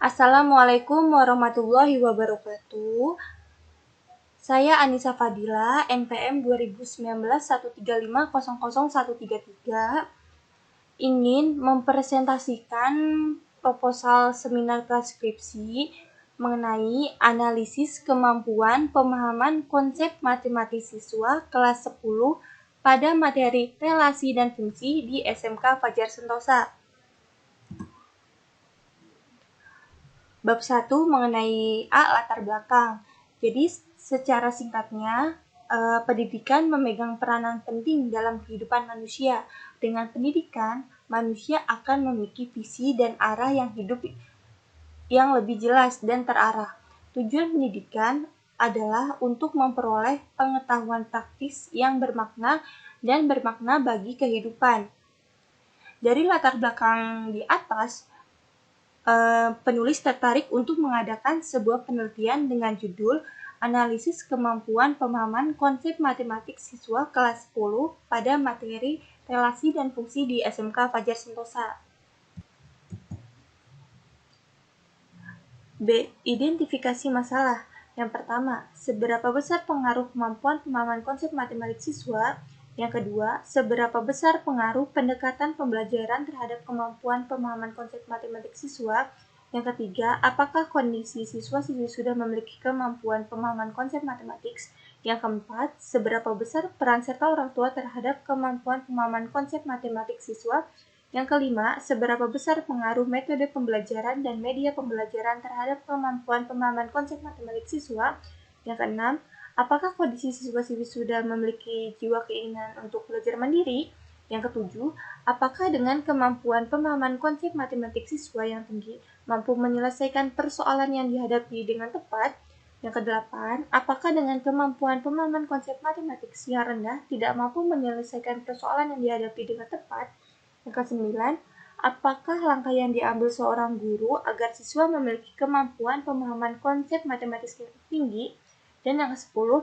Assalamualaikum warahmatullahi wabarakatuh. Saya Anissa Fadila, NPM 2019 135000133, ingin mempresentasikan proposal seminar transkripsi mengenai analisis kemampuan pemahaman konsep matematik siswa kelas 10 pada materi relasi dan fungsi di SMK Fajar Sentosa. Bab 1 mengenai latar belakang. Jadi secara singkatnya, pendidikan memegang peranan penting dalam kehidupan manusia. Dengan pendidikan, manusia akan memiliki visi dan arah yang hidup yang lebih jelas dan terarah. Tujuan pendidikan adalah untuk memperoleh pengetahuan praktis yang bermakna dan bermakna bagi kehidupan. Dari latar belakang di atas, penulis tertarik untuk mengadakan sebuah penelitian dengan judul Analisis Kemampuan Pemahaman Konsep Matematik Siswa Kelas 10 pada materi relasi dan fungsi di SMK Fajar Sentosa. B. Identifikasi masalah. Yang pertama, seberapa besar pengaruh kemampuan pemahaman konsep matematik siswa? Yang kedua, seberapa besar pengaruh pendekatan pembelajaran terhadap kemampuan pemahaman konsep matematik siswa? Yang ketiga, apakah kondisi siswa-siswi sudah memiliki kemampuan pemahaman konsep matematik? Yang keempat, seberapa besar peran serta orang tua terhadap kemampuan pemahaman konsep matematik siswa? Yang kelima, seberapa besar pengaruh metode pembelajaran dan media pembelajaran terhadap kemampuan pemahaman konsep matematik siswa? Yang keenam, apakah kondisi siswa-siswi sudah memiliki jiwa keinginan untuk belajar mandiri? Yang ketujuh, apakah dengan kemampuan pemahaman konsep matematik siswa yang tinggi mampu menyelesaikan persoalan yang dihadapi dengan tepat? Yang kedelapan, apakah dengan kemampuan pemahaman konsep matematik yang rendah tidak mampu menyelesaikan persoalan yang dihadapi dengan tepat? Yang kesembilan, apakah langkah yang diambil seorang guru agar siswa memiliki kemampuan pemahaman konsep matematik yang tinggi? Dan yang ke-10,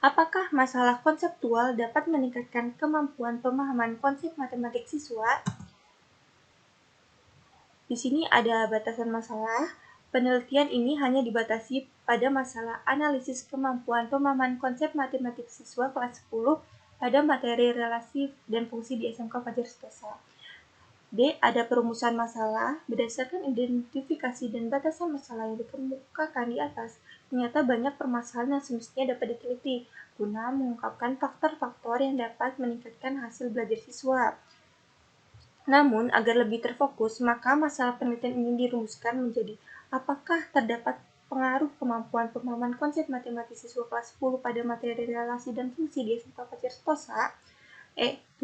apakah masalah konseptual dapat meningkatkan kemampuan pemahaman konsep matematik siswa? Di sini ada batasan masalah. Penelitian ini hanya dibatasi pada masalah analisis kemampuan pemahaman konsep matematik siswa kelas 10 pada materi relasi dan fungsi di SMK Fajar Sentosa. D. Ada perumusan masalah. Berdasarkan identifikasi dan batasan masalah yang dikemukakan di atas, ternyata banyak permasalahan yang semestinya dapat diteliti guna mengungkapkan faktor-faktor yang dapat meningkatkan hasil belajar siswa. Namun, agar lebih terfokus, maka masalah penelitian ini dirumuskan menjadi apakah terdapat pengaruh kemampuan pemahaman konsep matematik siswa kelas 10 pada materi relasi dan fungsi di SMK Fajar Sentosa?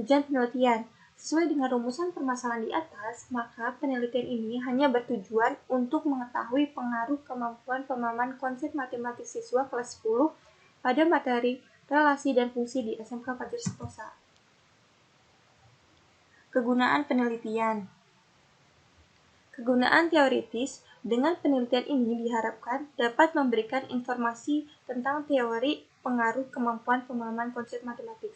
Tujuan penelitian. Sesuai dengan rumusan permasalahan di atas, maka penelitian ini hanya bertujuan untuk mengetahui pengaruh kemampuan pemahaman konsep matematik siswa kelas 10 pada materi relasi dan fungsi di SMK Fajar Sentosa. Kegunaan penelitian. Kegunaan teoritis. Dengan penelitian ini diharapkan dapat memberikan informasi tentang teori pengaruh kemampuan pemahaman konsep matematik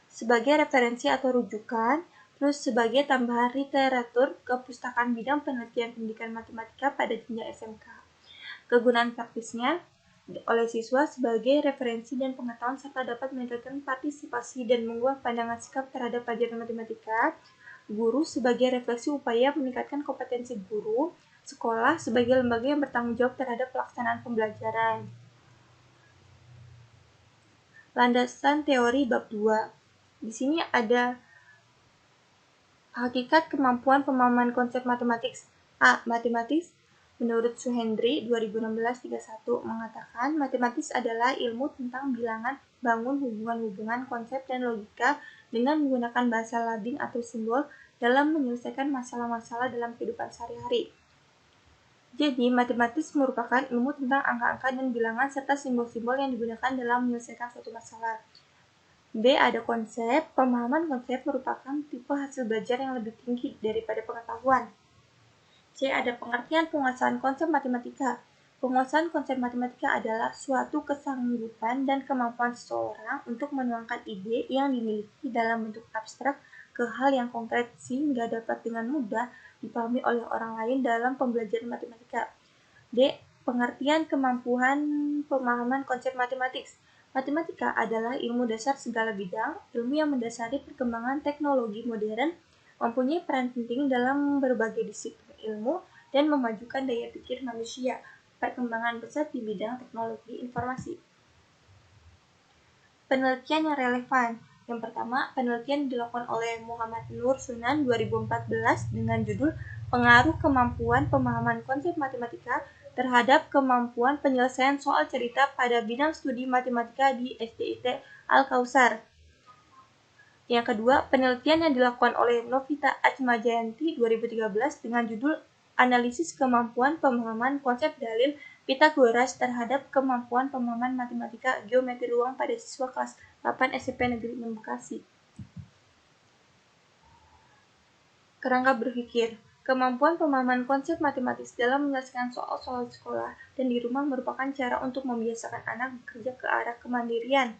sebagai referensi atau rujukan, plus sebagai tambahan literatur kepustakaan bidang penelitian pendidikan matematika pada jenjang SMK. Kegunaan praktisnya oleh siswa sebagai referensi dan pengetahuan serta dapat meningkatkan partisipasi dan mengubah pandangan sikap terhadap pelajaran matematika. Guru sebagai refleksi upaya meningkatkan kompetensi guru, sekolah sebagai lembaga yang bertanggung jawab terhadap pelaksanaan pembelajaran. Landasan teori bab 2. Di sini ada hakikat kemampuan pemahaman konsep matematik. Matematis menurut Suhendri 2016-31 mengatakan matematis adalah ilmu tentang bilangan, bangun hubungan-hubungan konsep dan logika dengan menggunakan bahasa Latin atau simbol dalam menyelesaikan masalah-masalah dalam kehidupan sehari-hari. Jadi, matematis merupakan ilmu tentang angka-angka dan bilangan serta simbol-simbol yang digunakan dalam menyelesaikan suatu masalah. B. Ada konsep. Pemahaman konsep merupakan tipe hasil belajar yang lebih tinggi daripada pengetahuan. C. Ada pengertian penguasaan konsep matematika. Penguasaan konsep matematika adalah suatu kesanggupan dan kemampuan seseorang untuk menuangkan ide yang dimiliki dalam bentuk abstrak ke hal yang konkret sehingga dapat dengan mudah dipahami oleh orang lain dalam pembelajaran matematika. D. Pengertian kemampuan pemahaman konsep matematik. Matematika adalah ilmu dasar segala bidang, ilmu yang mendasari perkembangan teknologi modern, mempunyai peran penting dalam berbagai disiplin ilmu, dan memajukan daya pikir manusia. Perkembangan pesat di bidang teknologi informasi. Penelitian yang relevan. Yang pertama, penelitian dilakukan oleh Muhammad Nur Sunan 2014 dengan judul Pengaruh Kemampuan Pemahaman Konsep Matematika terhadap Kemampuan Penyelesaian Soal Cerita pada Bidang Studi Matematika di SDIT Al-Kautsar. Yang kedua, penelitian yang dilakukan oleh Novita Atmajayanti 2013 dengan judul Analisis Kemampuan Pemahaman Konsep Dalil Pythagoras terhadap Kemampuan Pemahaman Matematika Geometri Ruang pada siswa kelas 8 SMP Negeri 6 Bekasi. Kerangka berpikir. Kemampuan pemahaman konsep matematis dalam menyelesaikan soal-soal sekolah dan di rumah merupakan cara untuk membiasakan anak bekerja ke arah kemandirian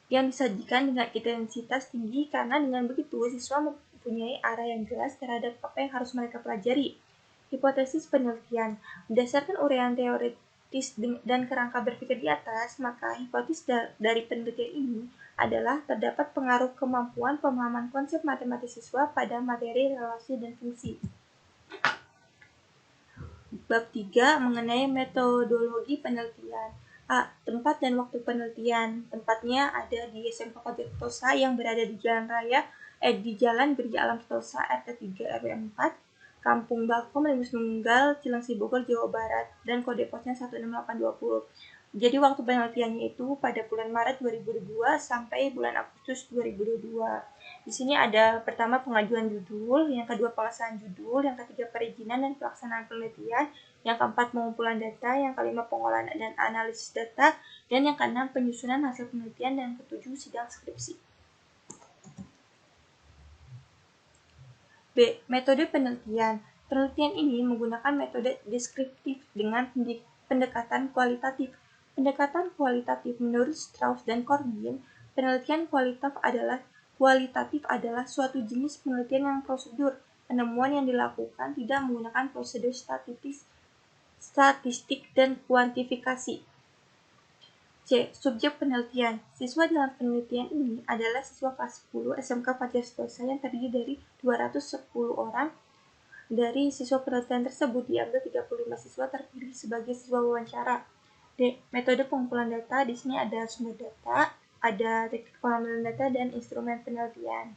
yang disajikan dengan intensitas tinggi, karena dengan begitu siswa mempunyai arah yang jelas terhadap apa yang harus mereka pelajari. Hipotesis penelitian. Berdasarkan uraian teoritis dan kerangka berpikir di atas, maka hipotesis dari penelitian ini adalah terdapat pengaruh kemampuan pemahaman konsep matematis siswa pada materi, relasi, dan fungsi. Bab 3 mengenai metodologi penelitian. A. Tempat dan waktu penelitian. Tempatnya ada di SMK Fajar Sentosa yang berada di Jalan Gereja Alam Sentosa, RT 3 RW 4, Kampung Bakom, Limus Nunggal, Cilengsi, Bogor, Jawa Barat, dan kode posnya 16820. Jadi waktu penelitiannya itu pada bulan Maret 2022 sampai bulan Agustus 2022. Di sini ada pertama pengajuan judul, yang kedua pelaksanaan judul, yang ketiga perizinan dan pelaksanaan penelitian, yang keempat pengumpulan data, yang kelima pengolahan dan analisis data, dan yang keenam penyusunan hasil penelitian, dan ketujuh sidang skripsi. B. Metode penelitian. Penelitian ini menggunakan metode deskriptif dengan pendekatan kualitatif. Pendekatan kualitatif menurut Strauss dan Corbin, penelitian kualitatif adalah suatu jenis penelitian yang prosedur. Penemuan yang dilakukan tidak menggunakan prosedur statistik dan kuantifikasi. C. Subjek penelitian. Siswa dalam penelitian ini adalah siswa kelas 10 SMK Fajar Sentosa yang terdiri dari 210 orang. Dari siswa penelitian tersebut diambil 35 siswa terpilih sebagai siswa wawancara. D. Metode pengumpulan data. Di sini ada sumber data, ada teknik pengambilan data, dan instrumen penelitian.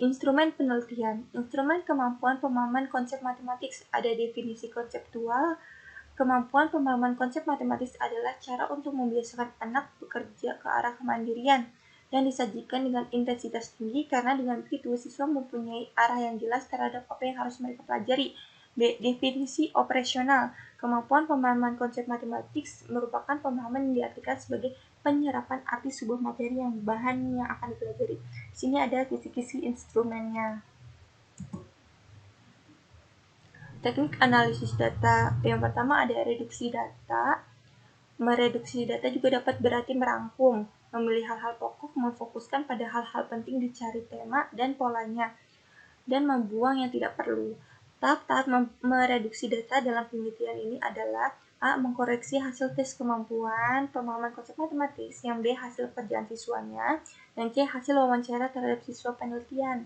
Instrumen penelitian. Instrumen kemampuan pemahaman konsep matematik. Ada definisi konseptual. Kemampuan pemahaman konsep matematis adalah cara untuk membiasakan anak bekerja ke arah kemandirian yang disajikan dengan intensitas tinggi, karena dengan begitu siswa mempunyai arah yang jelas terhadap apa yang harus mereka pelajari. B. Definisi operasional. Kemampuan pemahaman konsep matematik merupakan pemahaman yang diartikan sebagai penyerapan arti sebuah materi yang bahan yang akan dipelajari. Di sini ada kisi-kisi instrumennya. Teknik analisis data. Yang pertama ada reduksi data. Mereduksi data juga dapat berarti merangkum, memilih hal-hal pokok, memfokuskan pada hal-hal penting, dicari tema dan polanya, dan membuang yang tidak perlu. Tahap-tahap mereduksi data dalam penelitian ini adalah A. Mengkoreksi hasil tes kemampuan pemahaman konsep matematis, yang B. Hasil kerjaan siswanya, dan C. Hasil wawancara terhadap siswa penelitian,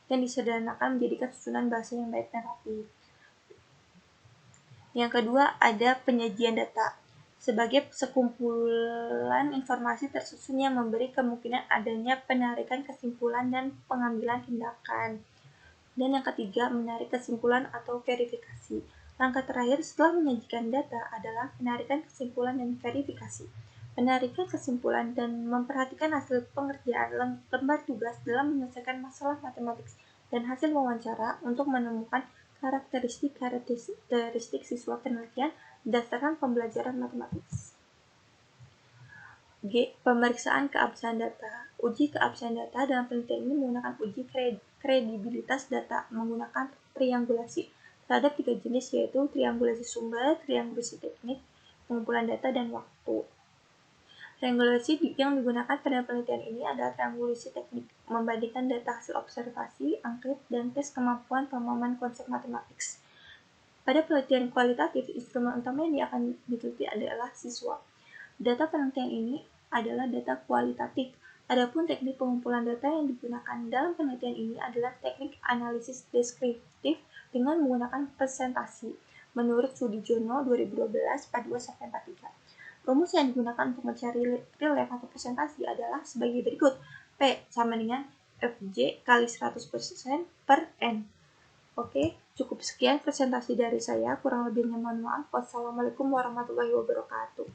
dan disederhanakan menjadikan susunan bahasa yang baik dan rapi. Yang kedua ada penyajian data. Sebagai sekumpulan informasi tersusun yang memberi kemungkinan adanya penarikan kesimpulan dan pengambilan tindakan. Dan yang ketiga, menarik kesimpulan atau verifikasi. Langkah terakhir setelah menyajikan data adalah penarikan kesimpulan dan verifikasi. Penarikan kesimpulan dan memperhatikan hasil pengerjaan lembar tugas dalam menyelesaikan masalah matematik dan hasil wawancara untuk menemukan karakteristik siswa penelitian berdasarkan pembelajaran matematis. G. Pemeriksaan keabsahan data. Uji keabsahan data dalam penelitian ini menggunakan uji kredibilitas data menggunakan triangulasi terhadap 3 jenis, yaitu triangulasi sumber, triangulasi teknik, pengumpulan data, dan waktu. Triangulasi yang digunakan pada penelitian ini adalah triangulasi teknik, membandingkan data hasil observasi, angket, dan tes kemampuan pemahaman konsep matematik. Pada penelitian kualitatif, instrumen utama yang akan diteliti adalah siswa. Data penelitian ini adalah data kualitatif. Adapun teknik pengumpulan data yang digunakan dalam penelitian ini adalah teknik analisis deskriptif dengan menggunakan presentasi. Menurut Sudijono 2012 42-43. Rumus yang digunakan untuk mencari relief atau presentasi adalah sebagai berikut. P sama dengan Fj kali 100% per N. Oke, cukup sekian presentasi dari saya. Kurang lebihnya mohon maaf. Wassalamualaikum warahmatullahi wabarakatuh.